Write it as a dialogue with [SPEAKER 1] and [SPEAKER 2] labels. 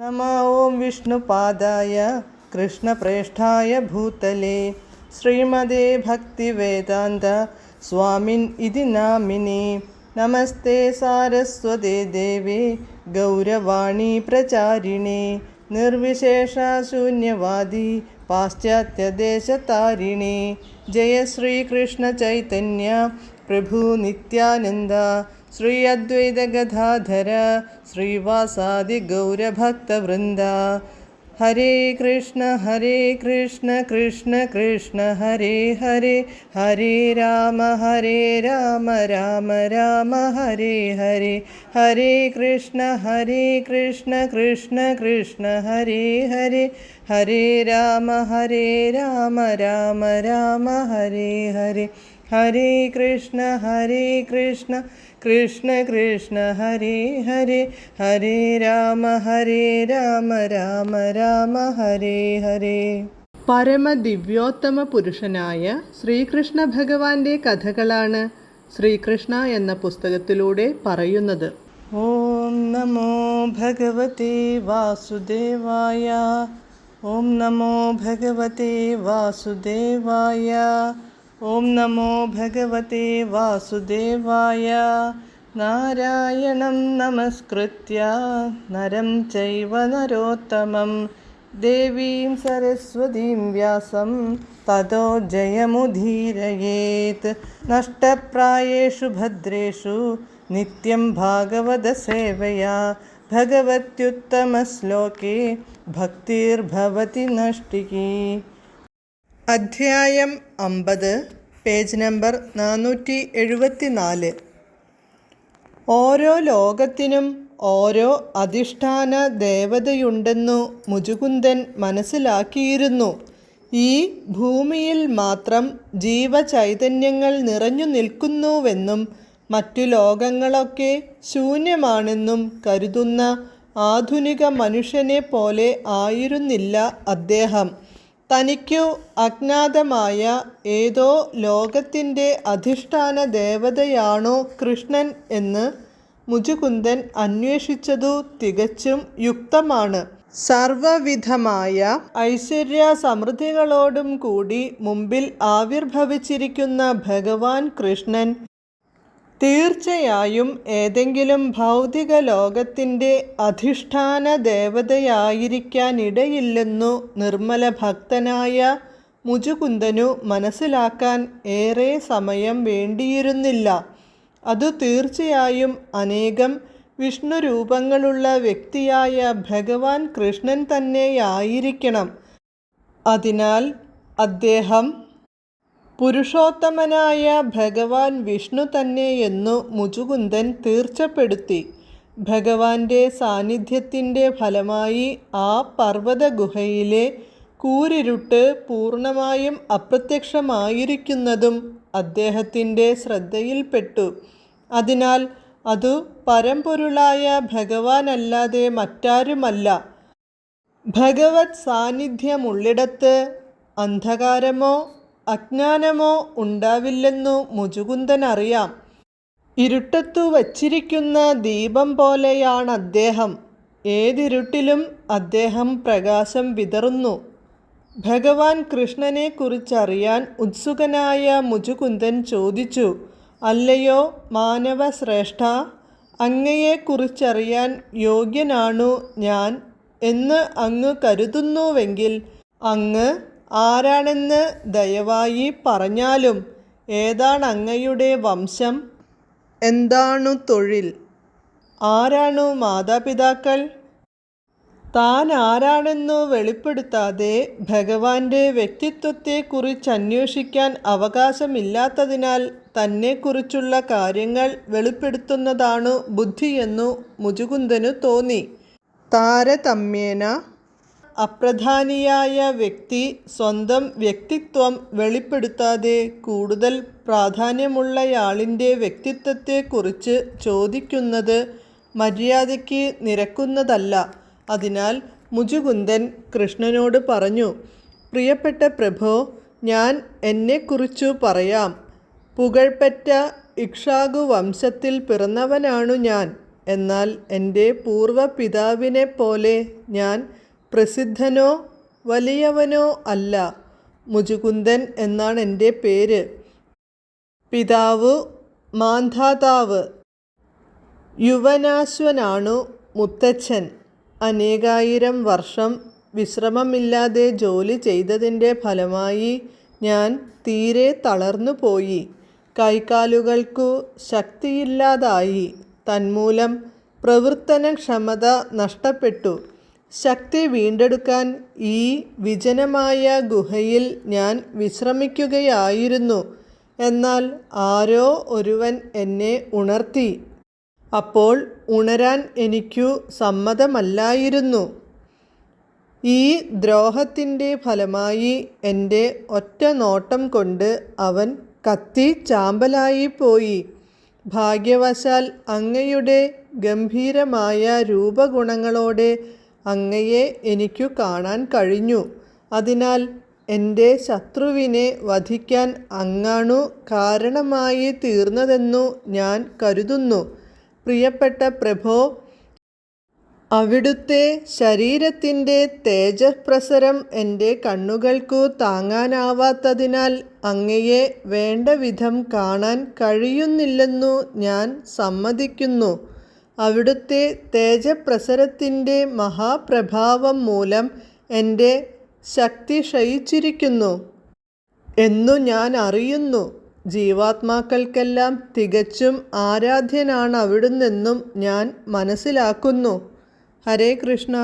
[SPEAKER 1] नमः ओं विष्णुपादाय कृष्णप्रेष्ठाय भूतले श्रीमदे भक्तिवेदान्त स्वामिन् इति नामिने। नमस्ते सारस्वते देवे गौरवाणी प्रचारिणे निर्विशेषशून्यवादी पाश्चात्यदेशतारिणे। जय श्रीकृष्ण चैतन्य प्रभु नित्यानन्द श्री अद्वैत गदाधर श्रीवासादि गौरभक्तवृन्द। हरे कृष्ण कृष्ण कृष्ण हरे हरे, हरे राम राम राम हरे हरे। हरे कृष्ण कृष्ण कृष्ण हरे हरे, हरे राम राम राम हरे हरे। हरे कृष्ण कृष्ण कृष्ण हरे हरे, हरे राम राम हरे हरे. പരമദിവ്യോത്തമ പുരുഷനായ ശ്രീകൃഷ്ണ ഭഗവാന്റെ കഥകളാണ് ശ്രീകൃഷ്ണ എന്ന പുസ്തകത്തിലൂടെ പറയുന്നത്. ഓം നമോ ഭഗവതേ വാസുദേവായ, ഓം നമോ ഭഗവതേ വാസുദേവായ, ഓം നമോ ഭഗവതേ വാസുദേവായ. നാരായണം നമസ്കൃത്യ നരം ചൈവ നരോത്തമം ദേവീം സരസ്വതീം വ്യാസം തതോ ജയമുദീരയേത്. നഷ്ടപ്രായേഷു ഭദ്രേഷു നിത്യം ഭാഗവത സേവയാ ഭഗവത്യുത്തമശ്ലോകേ ഭക്തിർഭവതി നഷ്ടികി. അധ്യായം 50, പേജ് നമ്പർ 474. ഓരോ ലോകത്തിനും ഓരോ അധിഷ്ഠാന ദേവതയുണ്ടെന്നു മുചുകുന്ദൻ മനസ്സിലാക്കിയിരുന്നു. ഈ ഭൂമിയിൽ മാത്രം ജീവചൈതന്യങ്ങൾ നിറഞ്ഞു നിൽക്കുന്നുവെന്നും മറ്റു ലോകങ്ങളൊക്കെ ശൂന്യമാണെന്നും കരുതുന്ന ആധുനിക മനുഷ്യനെ പോലെ ആയിരുന്നില്ല അദ്ദേഹം. തനിക്കു അജ്ഞാതമായ ഏതോ ലോകത്തിൻ്റെ അധിഷ്ഠാന ദേവതയാണോ കൃഷ്ണൻ എന്ന് മുചുകുന്ദൻ അന്വേഷിച്ചതു തികച്ചും യുക്തമാണ്. സർവവിധമായ ഐശ്വര്യ സമൃദ്ധികളോടും കൂടി മുമ്പിൽ ആവിർഭവിച്ചിരിക്കുന്ന ഭഗവാൻ കൃഷ്ണൻ തീർച്ചയായും ഏതെങ്കിലും ഭൗതിക ലോകത്തിൻ്റെ അധിഷ്ഠാന ദേവതയായിരിക്കാനിടയില്ലെന്നു നിർമ്മല ഭക്തനായ മുചുകുന്ദനു മനസ്സിലാക്കാൻ ഏറെ സമയം വേണ്ടിയിരുന്നില്ല. അതു തീർച്ചയായും അനേകം വിഷ്ണു രൂപങ്ങളുള്ള വ്യക്തിയായ ഭഗവാൻ കൃഷ്ണൻ തന്നെയായിരിക്കണം. അതിനാൽ അദ്ദേഹം പുരുഷോത്തമനായ ഭഗവാൻ വിഷ്ണു തന്നെയെന്നു മുചുകുന്ദൻ തീർച്ചപ്പെടുത്തി. ഭഗവാന്റെ സാന്നിധ്യത്തിൻ്റെ ഫലമായി ആ പർവ്വത ഗുഹയിലെ കൂരിരുട്ട് പൂർണ്ണമായും അപ്രത്യക്ഷമായിരിക്കുന്നതും അദ്ദേഹത്തിൻ്റെ ശ്രദ്ധയിൽപ്പെട്ടു. അതിനാൽ അതു പരമ്പൊരുളായ ഭഗവാനല്ലാതെ മറ്റാരുമല്ല. ഭഗവത് സാന്നിധ്യമുള്ളിടത്ത് അന്ധകാരമോ അജ്ഞാനമോ ഉണ്ടാവില്ലെന്നു മുചുകുന്ദൻ അറിയാം. ഇരുട്ടത്തു വച്ചിരിക്കുന്ന ദീപം പോലെയാണദ്ദേഹം. ഏതിരുട്ടിലും അദ്ദേഹം പ്രകാശം വിതറുന്നു. ഭഗവാൻ കൃഷ്ണനെക്കുറിച്ചറിയാൻ ഉത്സുകനായ മുചുകുന്ദൻ ചോദിച്ചു, അല്ലയോ മാനവശ്രേഷ്ഠ, അങ്ങയെക്കുറിച്ചറിയാൻ യോഗ്യനാണു ഞാൻ എന്ന് അങ്ങ് കരുതുന്നുവെങ്കിൽ അങ്ങ് ആരാണെന്ന് ദയവായി പറഞ്ഞാലും. ഏതാണങ്ങയുടെ വംശം? എന്താണു തൊഴിൽ? ആരാണു മാതാപിതാക്കൾ? താൻ ആരാണെന്നു വെളിപ്പെടുത്താതെ ഭഗവാന്റെ വ്യക്തിത്വത്തെക്കുറിച്ചന്വേഷിക്കാൻ അവകാശമില്ലാത്തതിനാൽ തന്നെക്കുറിച്ചുള്ള കാര്യങ്ങൾ വെളിപ്പെടുത്തുന്നതാണു ബുദ്ധിയെന്നു മുചുകുന്ദനു തോന്നി. താരതമ്യേന അപ്രധാനിയായ വ്യക്തി സ്വന്തം വ്യക്തിത്വം വെളിപ്പെടുത്താതെ കൂടുതൽ പ്രാധാന്യമുള്ളയാളിൻ്റെ വ്യക്തിത്വത്തെക്കുറിച്ച് ചോദിക്കുന്നത് മര്യാദയ്ക്ക് നിരക്കുന്നതല്ല. അതിനാൽ മുചുകുന്ദൻ കൃഷ്ണനോട് പറഞ്ഞു, പ്രിയപ്പെട്ട പ്രഭോ, ഞാൻ എന്നെക്കുറിച്ചു പറയാം. പുകഴ്പെറ്റ ഇക്ഷ്വാകു വംശത്തിൽ പിറന്നവനാണു ഞാൻ. എന്നാൽ എൻ്റെ പൂർവ്വ പിതാവിനെ പോലെ ഞാൻ പ്രസിദ്ധനോ വലിയവനോ അല്ല. മുചുകുന്ദൻ എന്നാണ് എൻ്റെ പേര്. പിതാവ് മാന്ധാതാവ്. യുവനാശ്വനാണു മുത്തച്ഛൻ. അനേകായിരം വർഷം വിശ്രമമില്ലാതെ ജോലി ചെയ്തതിൻ്റെ ഫലമായി ഞാൻ തീരെ തളർന്നുപോയി. കൈകാലുകൾക്കു ശക്തിയില്ലാതായി. തന്മൂലം പ്രവർത്തനക്ഷമത നഷ്ടപ്പെട്ടു. ശക്തി വീണ്ടെടുക്കാൻ ഈ വിജനമായ ഗുഹയിൽ ഞാൻ വിശ്രമിക്കുകയായിരുന്നു. എന്നാൽ ആരോ ഒരുവൻ എന്നെ ഉണർത്തി. അപ്പോൾ ഉണരാൻ എനിക്കു സമ്മതമല്ലായിരുന്നു. ഈ ദ്രോഹത്തിൻ്റെ ഫലമായി എൻ്റെ ഒറ്റ നോട്ടം കൊണ്ട് അവൻ കത്തി ചാമ്പലായിപ്പോയി. ഭാഗ്യവശാൽ അങ്ങയുടെ ഗംഭീരമായ രൂപഗുണങ്ങളോടെ അങ്ങയെ എനിക്കു കാണാൻ കഴിഞ്ഞു. അതിനാൽ എൻ്റെ ശത്രുവിനെ വധിക്കാൻ അങ്ങാണു കാരണമായി തീർന്നതെന്നു ഞാൻ കരുതുന്നു. പ്രിയപ്പെട്ട പ്രഭോ, അവിടുത്തെ ശരീരത്തിൻ്റെ തേജഃപ്രസരം എൻ്റെ കണ്ണുകൾക്കു താങ്ങാനാവാത്തതിനാൽ അങ്ങയെ വേണ്ട വിധം കാണാൻ കഴിയുന്നില്ലെന്നു ഞാൻ സമ്മതിക്കുന്നു. അവിടുത്തെ തേജഃപ്രസരത്തിൻ്റെ മഹാപ്രഭാവം മൂലം എൻ്റെ ശക്തി ക്ഷയിച്ചിരിക്കുന്നു എന്നു ഞാൻ അറിയുന്നു. ജീവാത്മാക്കൾക്കെല്ലാം തികച്ചും ആരാധ്യനാണ് അവിടുന്നെന്നും ഞാൻ മനസ്സിലാക്കുന്നു. ഹരേ കൃഷ്ണ.